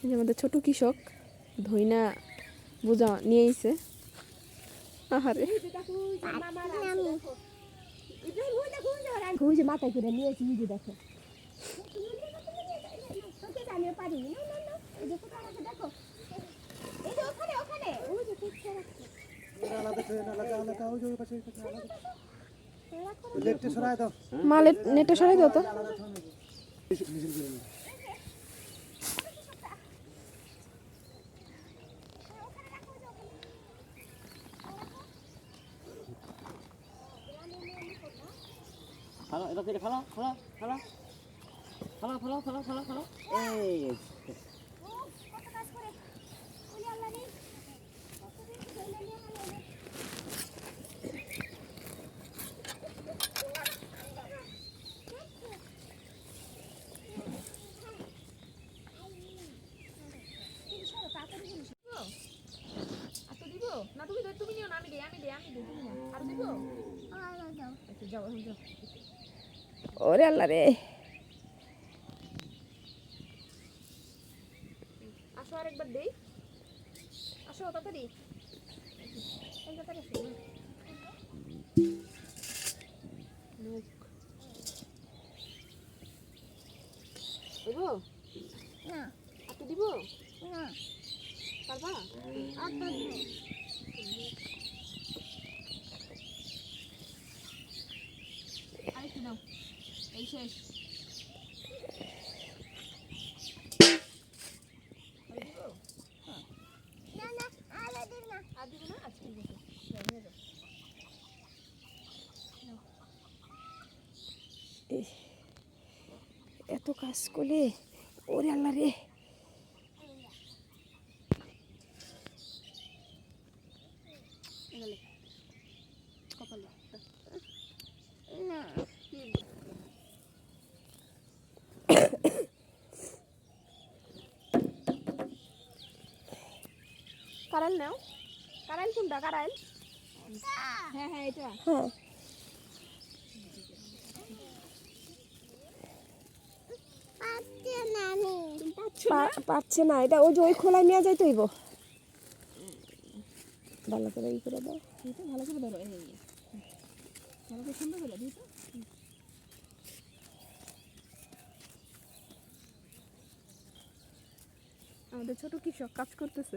এই যে আমাদের ছোট কৃষক ধইনা বোঝা নিয়ে আইছে। আহারে মাথায় করে নিয়েছি দেখো মালের নেটে সরাই দাও তো। খালা এটা থেকে খালা খালা খালা খালা খালা খালা খালা খালা এই ওরে আল্লাহ রে, আসো আরেকবার দেই, আসো তাড়াতাড়ি দিব না, আপনি দিব না পারবা আরেকটু দাও, এই শেষ। এত কাজ করলে ওরে আল্লাহ রে। কারাইল নাও, কারাইল কোনটা কারাইল? হ্যাঁ হ্যাঁ এটা হ্যাঁ পারছে না, এটা ওই যে ওই খোলায় নিয়ে যাই তৈব। ভালো করে ই করে দাও, ভালো করে ধরো, এই ভালো করে সুন্দর করে দিই তো। আমাদের ছোট কৃষক কাজ করতেছে।